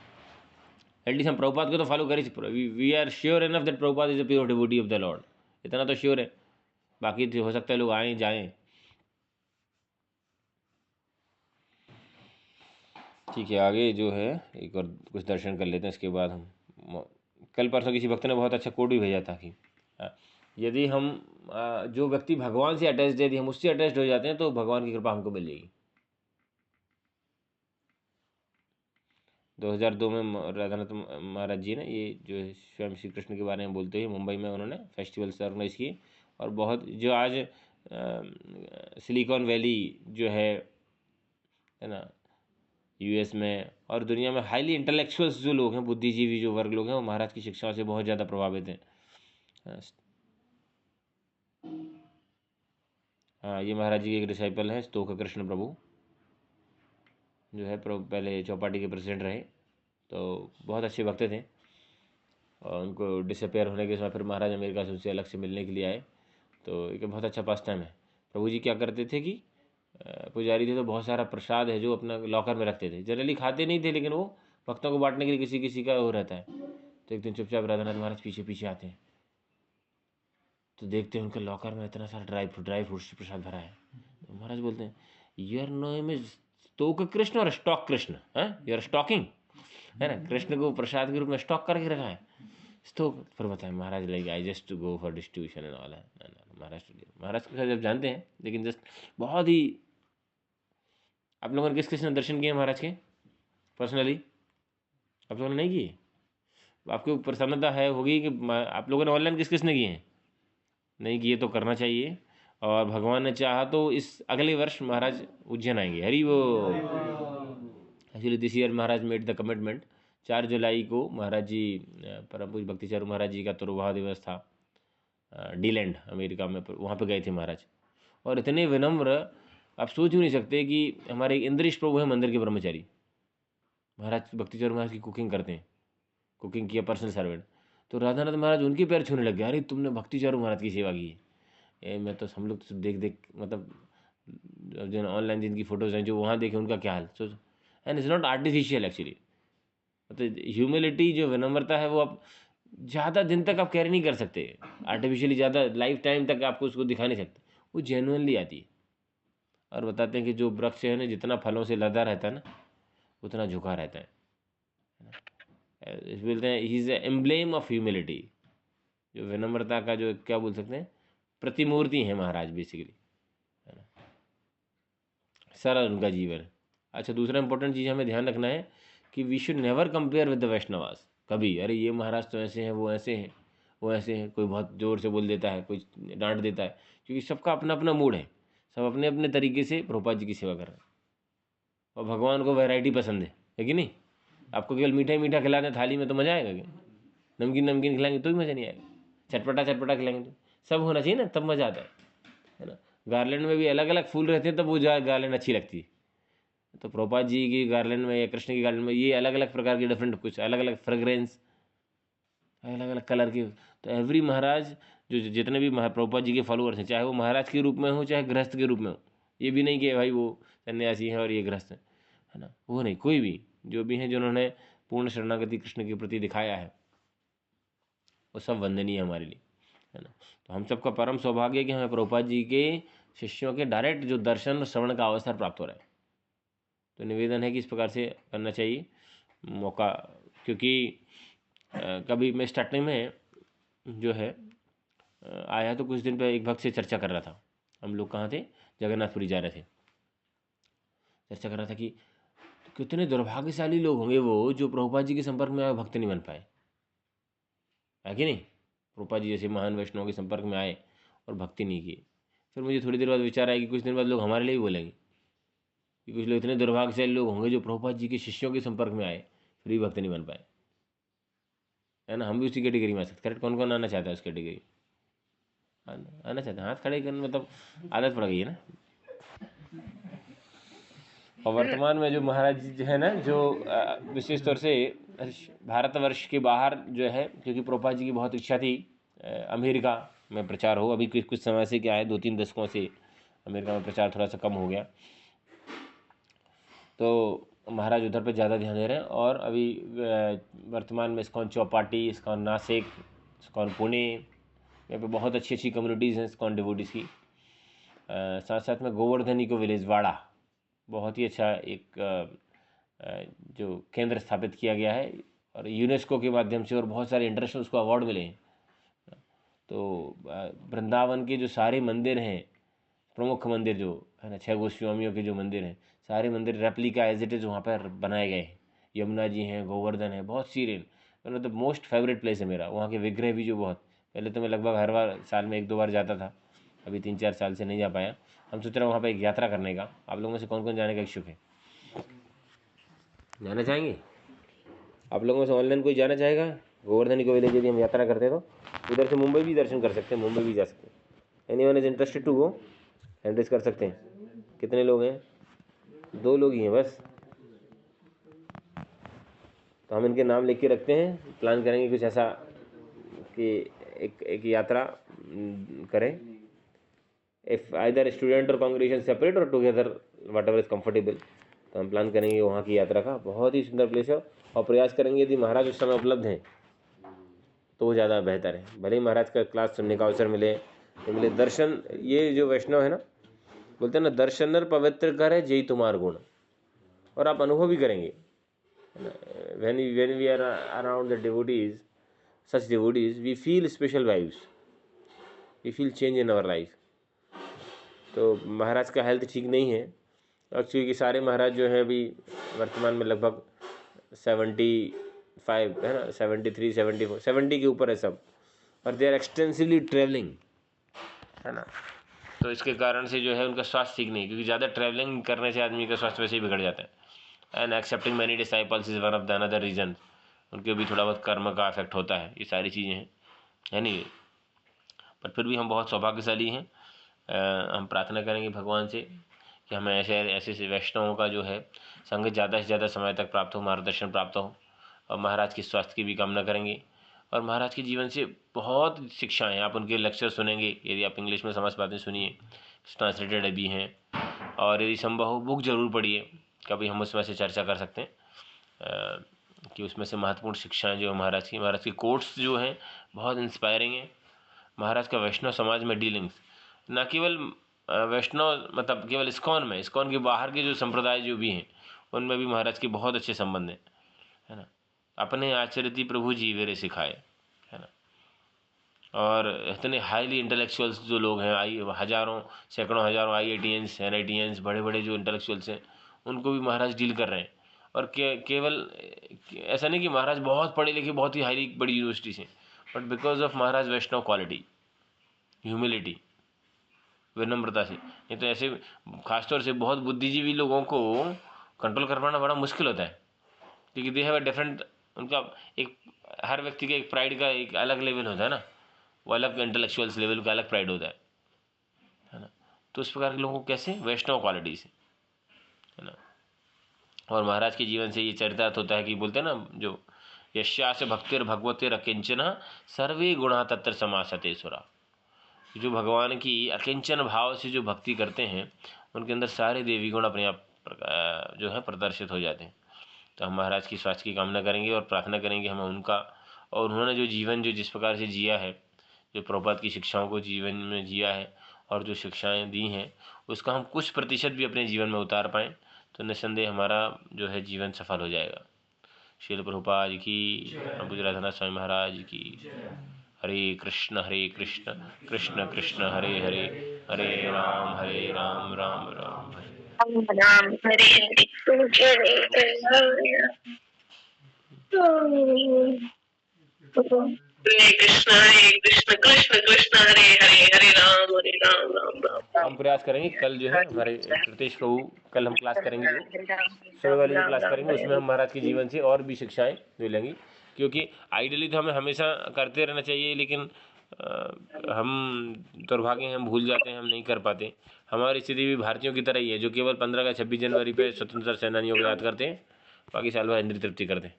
एटलीस्ट हम प्रभुपाद को तो फॉलो कर ही, we are sure enough that Prabhupada is a pure devotee of the Lord, इतना तो श्योर है। बाकी तो हो सकता है लोग आए जाएं, ठीक है। आगे जो है एक और कुछ दर्शन कर लेते हैं, इसके बाद हम कल परसों किसी भक्त ने बहुत अच्छा कोड भी भेजा था कि यदि हम जो व्यक्ति भगवान से अटैच्ड है, यदि हम उससे अटैच्ड हो जाते हैं तो भगवान की कृपा हमको मिल जाएगी। 2002 में राधानाथ महाराज जी ने ये जो है स्वयं श्री कृष्ण के बारे में बोलते हुए मुंबई में उन्होंने फेस्टिवल्स ऑर्गेनाइज किए, और बहुत जो आज सिलिकॉन वैली जो है ना, यूएस में और दुनिया में हाईली इंटेलेक्चुअल्स जो लोग हैं, बुद्धिजीवी जो वर्ग लोग हैं, वो महाराज की शिक्षाओं से बहुत ज़्यादा प्रभावित हैं। हाँ, ये महाराज जी के एक डिसाइपल हैं, स्तोक कृष्ण प्रभु, जो है पहले चौपाटी के प्रेसिडेंट रहे, तो बहुत अच्छे भक्त थे। और उनको डिसअपेयर होने के समय फिर महाराज अमेरिका से उनसे अलग से मिलने के लिए आए। तो एक बहुत अच्छा पास टाइम है। प्रभु जी क्या करते थे कि पुजारी थे तो बहुत सारा प्रसाद है जो अपना लॉकर में रखते थे, जनरली खाते नहीं थे, लेकिन वो भक्तों को बांटने के लिए किसी किसी का वो रहता है। तो एक दिन चुपचाप राधानाथ महाराज पीछे पीछे आते हैं, तो देखते हैं उनके लॉकर में इतना सारा ड्राई फ्रूट्स से प्रसाद भरा है। तो महाराज बोलते हैं, योर नेम इज स्तोक कृष्ण और स्टॉक कृष्ण, है यू आर स्टॉकिंग, है ना, कृष्ण को प्रसाद के रूप में स्टॉक करके रखा है। स्तोक फिर बताएं Maharaj like I just to go for distribution and all है। महाराज को जब जानते हैं, लेकिन जस्ट बहुत ही, आप लोगों ने किस किस ने दर्शन किए महाराज के पर्सनली? आप लोगों ने नहीं किए? आपको प्रसन्नता है होगी कि आप लोगों ने ऑनलाइन किस किस ने किए हैं? नहीं किए तो करना चाहिए, और भगवान ने चाहा तो इस अगले वर्ष महाराज उज्जैन आएंगे। हरी वो actually this year Maharaj made the commitment. 4 जुलाई को महाराज जी, परम पूज्य भक्ति चारू महाराज जी का तिरुभाव दिवस था डीलैंड अमेरिका में, वहाँ पे गए थे महाराज, और इतने विनम्र, आप सोच भी नहीं सकते कि हमारे इंद्रेश प्रभु है मंदिर के ब्रह्मचारी, महाराज भक्ति चारू महाराज की कुकिंग करते हैं, कुकिंग किया पर्सनल सर्वेंट। तो राधानाथ महाराज उनके पैर छूने लग गए, अरे तुमने भक्ति चारू महाराज की सेवा की है। मैं तो, हम लोग तो सब देख देख, मतलब जो ऑनलाइन जिनकी फ़ोटोज़ हैं जो वहाँ देखे उनका क्या हाल सोच, and it's not artificial actually, तो ह्यूमिलिटी जो विनम्रता है वो आप ज़्यादा दिन तक आप कैरी नहीं कर सकते, आर्टिफिशियली ज़्यादा लाइफ टाइम तक आपको उसको दिखा नहीं सकते, वो जेन्युइनली आती है। और बताते हैं कि जो वृक्ष है ना, जितना फलों से लदा रहता है ना, उतना झुका रहता है ना। बोलते हैं he is a emblem of humility, जो विनम्रता का जो क्या बोल सकते हैं, प्रतिमूर्ति है महाराज बेसिकली, है ना। सरल उनका जीवन। अच्छा, दूसरा इंपॉर्टेंट चीज़ हमें ध्यान रखना है कि we should never compare with the Vaishnavas. कभी अरे ये महाराज तो ऐसे हैं, वो ऐसे हैं, वो ऐसे हैं, कोई बहुत ज़ोर से बोल देता है, कोई डांट देता है, क्योंकि सबका अपना अपना मूड है, सब अपने अपने तरीके से प्रभुपाद जी की सेवा कर रहे हैं। और भगवान को वैरायटी पसंद है कि नहीं। आपको केवल मीठा ही मीठा खिला दें थाली में तो मज़ा आएगा क्या? नमकीन नमकीन खिलाएंगे तो भी मज़ा नहीं आएगा, चटपटा चटपटा खिलाएंगे तो सब होना चाहिए ना, तब मज़ा आता है ना। गार्लैंड में भी अलग अलग फूल रहते हैं, तब वो गार्लैंड अच्छी लगती है। तो प्रभुपाद जी की गार्लैंड में या कृष्ण की गार्लैंड में ये अलग अलग प्रकार की डिफरेंट, कुछ अलग अलग फ्रेग्रेंस, अलग अलग कलर की। तो एवरी महाराज जो जितने भी प्रभुपाद जी के फॉलोअर्स हैं, चाहे वो महाराज के रूप में हो चाहे गृहस्थ के रूप में हो, ये भी नहीं कि भाई वो सन्यासी हैं और ये गृहस्थ है ना, वो नहीं, कोई भी जो भी हैं जिन्होंने पूर्ण शरणागति कृष्ण के प्रति दिखाया है, वो सब वंदनीय है हमारे लिए, है ना। तो हम सबका परम सौभाग्य है कि हमें प्रभुपाद जी के शिष्यों के डायरेक्ट जो दर्शन और श्रवण का अवसर प्राप्त हो रहा है। तो निवेदन है कि इस प्रकार से करना चाहिए मौका, क्योंकि कभी मैं स्टार्टिंग में जो है आया तो कुछ दिन पहले एक भक्त से चर्चा कर रहा था, हम लोग कहाँ थे, जगन्नाथपुरी जा रहे थे, चर्चा कर रहा था कि कितने दुर्भाग्यशाली लोग होंगे वो जो प्रभुपाद जी के संपर्क में आए, भक्त नहीं बन पाए, है कि नहीं। प्रभुपाद जी जैसे महान वैष्णव के संपर्क में आए और भक्ति नहीं की। फिर मुझे थोड़ी देर बाद विचार आया कि कुछ दिन बाद लोग हमारे लिए ही बोलेंगे कि कुछ लोग इतने दुर्भाग्यशाली लोग होंगे जो प्रभुपाद जी के शिष्यों के संपर्क में आए फिर भी भक्त नहीं बन पाए, है ना। हम भी उसी कैटेगरी में आ सकते, करेक्ट। कौन कौन आना चाहता है उस कैटेगरी, आना चाहते हैं, हाथ खड़े करने मतलब आदत पड़ गई है ना। और वर्तमान में जो महाराज जी जो है ना, जो विशेष तौर से भारतवर्ष के बाहर जो है, क्योंकि प्रभुपाद जी की बहुत इच्छा थी अमेरिका में प्रचार हो। अभी कुछ समय से क्या है, 2-3 दशकों से अमेरिका में प्रचार थोड़ा सा कम हो गया, तो महाराज उधर पे ज़्यादा ध्यान दे रहे हैं। और अभी वर्तमान में ISKCON Chowpatty, ISKCON Nashik, ISKCON Pune, यहाँ पे बहुत अच्छी अच्छी कम्युनिटीज़ हैं इस्कॉन डिवोटीज़ की। साथ साथ में गोवर्धन इको विलेज वाड़ा, बहुत ही अच्छा एक जो केंद्र स्थापित किया गया है और यूनेस्को के माध्यम से, और बहुत सारे इंटरनेशनल उसको अवार्ड मिले हैं। तो वृंदावन के जो सारे मंदिर हैं, प्रमुख मंदिर जो है ना, 6 गोस्वामियों के जो मंदिर हैं, सारे मंदिर रेप्लिका एज इट इज़ वहाँ पर बनाए गए हैं। यमुना जी हैं, गोवर्धन है, बहुत सीरियल, मतलब मोस्ट फेवरेट प्लेस है मेरा। वहाँ के विग्रह भी जो बहुत, पहले तो मैं लगभग हर बार साल में 1-2 बार जाता था, अभी 3-4 साल से नहीं जा पाया। हम सोच रहे हैं वहाँ पर एक यात्रा करने का। आप लोगों में से कौन कौन जाने का इच्छुक है, जाना चाहेंगे? आप लोगों में से ऑनलाइन कोई जाना चाहेगा गोवर्धन को विलेज? यदि हम यात्रा करते हैं तो उधर से मुंबई भी दर्शन कर सकते हैं, मुंबई भी जा सकते हैं। Anyone is interested to go, hand raise कर सकते हैं। कितने लोग हैं? 2 लोग ही हैं बस, तो हम इनके नाम लिख के रखते हैं, प्लान करेंगे कुछ ऐसा कि एक यात्रा करें। इफ़ आइदर स्टूडेंट और कांग्रेगेशन सेपरेट और together what ever is comfortable, तो हम प्लान करेंगे वहाँ की यात्रा का। बहुत ही सुंदर प्लेस है, और प्रयास करेंगे यदि महाराज उस समय उपलब्ध हैं तो वो ज़्यादा बेहतर है। भले ही महाराज का क्लास सुनने का अवसर मिले, मिले दर्शन, ये जो वैष्णव है ना, बोलते हैं ना, दर्शनर पवित्र कर है जय तुम्हार गुण, और आप अनुभव भी करेंगे। when we are around the devotees, such devotees, we feel special vibes, we feel change in our life. तो महाराज का हेल्थ ठीक नहीं है, और क्योंकि सारे महाराज जो हैं अभी वर्तमान में लगभग 75 है ना, 73, 74, 70 के ऊपर है सब, और दे आर एक्सटेंसिवली ट्रेवलिंग, है ना। तो इसके कारण से जो है उनका स्वास्थ्य ठीक नहीं, क्योंकि ज़्यादा ट्रैवलिंग करने से आदमी का स्वास्थ्य वैसे ही बिगड़ जाता है। And excepting many disciples is one of the another reason, उनके भी थोड़ा बहुत कर्म का इफेक्ट होता है, ये सारी चीज़ें हैं, है नहीं। पर फिर भी हम बहुत सौभाग्यशाली हैं। हम प्रार्थना करेंगे भगवान से कि हमें ऐसे ऐसे वैष्णवों का जो है संग ज़्यादा से ज़्यादा समय तक प्राप्त हो, मार्गदर्शन प्राप्त हो, और महाराज के स्वास्थ्य की भी कामना करेंगे। और महाराज के जीवन से बहुत शिक्षाएँ, आप उनके लेक्चर सुनेंगे, यदि आप इंग्लिश में समझ पाते हैं सुनिए, ट्रांसलेटेड अभी हैं, और यदि संभव हो बुक ज़रूर पढ़िए, कभी हम उसमें से चर्चा कर सकते हैं। कि उसमें से महत्वपूर्ण शिक्षाएं जो महाराज की कोट्स जो हैं बहुत इंस्पायरिंग है। महाराज का वैष्णव समाज में डीलिंग्स, न केवल वैष्णव मतलब केवल इस्कॉन के बाहर के जो संप्रदाय जो भी हैं उनमें भी महाराज के बहुत अच्छे संबंध हैं, है ना। अपने आचरित प्रभु जीवेरे सिखाए, है ना। और इतने हाईली इंटेलेक्चुअल्स जो लोग हैं, हजारों सैकड़ों हजारों IITians NITians बड़े बड़े जो इंटेलेक्चुअल्स हैं उनको भी महाराज डील कर रहे हैं। और केवल ऐसा नहीं कि महाराज बहुत पढ़े लिखे बहुत ही हाईली बड़ी यूनिवर्सिटी से, but because of Maharaj Vaishnava quality, humility, विनम्रता से। नहीं तो ऐसे खासतौर से बहुत बुद्धिजीवी लोगों को कंट्रोल कर पाना बड़ा मुश्किल होता है, क्योंकि दे हैव अ डिफरेंट, उनका एक हर व्यक्ति के एक प्राइड का एक अलग लेवल होता है ना, वो अलग इंटेलेक्चुअल्स लेवल का अलग प्राइड होता है ना। तो इस प्रकार के लोगों को कैसे, वैष्णव क्वालिटी से, है ना। और महाराज के जीवन से ये चरितार्थ होता है कि बोलते हैं ना जो यश्यास्य भक्तिर भगवतिर अकिंचन सर्वे गुणा तत्र समासते सुरा, जो भगवान की अकिंचन भाव से जो भक्ति करते हैं उनके अंदर सारे देवी गुण अपने आप जो है प्रदर्शित हो जाते हैं। तो हम महाराज की स्वास्थ्य की कामना करेंगे और प्रार्थना करेंगे हमें उनका, और उन्होंने जो जीवन जो जिस प्रकार से जिया है, जो प्रभुपाद की शिक्षाओं को जीवन में जिया है और जो शिक्षाएं दी हैं उसका हम कुछ प्रतिशत भी अपने जीवन में उतार पाएँ तो निस्संदेह हमारा जो है जीवन सफल हो जाएगा। श्रील प्रभुपाद की, गुजरातनाथ स्वामी महाराज की। हरे कृष्ण कृष्ण कृष्ण हरे हरे, हरे राम राम राम हरे। राम हरे हरे कृष्ण कृष्ण कृष्ण हरे हरे, हरे राम राम राम। हम प्रयास करेंगे कल जो है हमारे कृतेश प्रभु, कल हम क्लास करेंगे जो समय वाली जो क्लास करेंगे उसमें हम महाराज के जीवन से और भी शिक्षाएं जो लेंगी, क्योंकि आइडियली तो हमें हमेशा करते रहना चाहिए, लेकिन हम दुर्भाग्य हैं, हम भूल जाते हैं, हम नहीं कर पाते। हमारी स्थिति भी भारतीयों की तरह ही है जो केवल 15 का 26 जनवरी पे स्वतंत्रता सेनानियों को याद करते हैं, बाकी साल भर इंद्रिय तृप्ति करते हैं।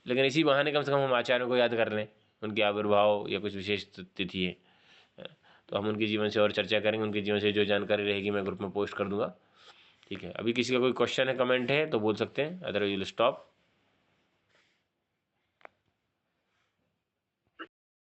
लेकिन इसी बहाने कम से कम हम आचार्यों को याद कर लें, उनके आविर्भाव या कुछ विशेष तिथि है तो हम उनके जीवन से और चर्चा करेंगे। उनके जीवन से जो जानकारी रहेगी मैं ग्रुप में पोस्ट कर दूंगा, ठीक है। अभी किसी का कोई क्वेश्चन है, कमेंट है तो बोल सकते हैं, अदरवाइज विल स्टॉप।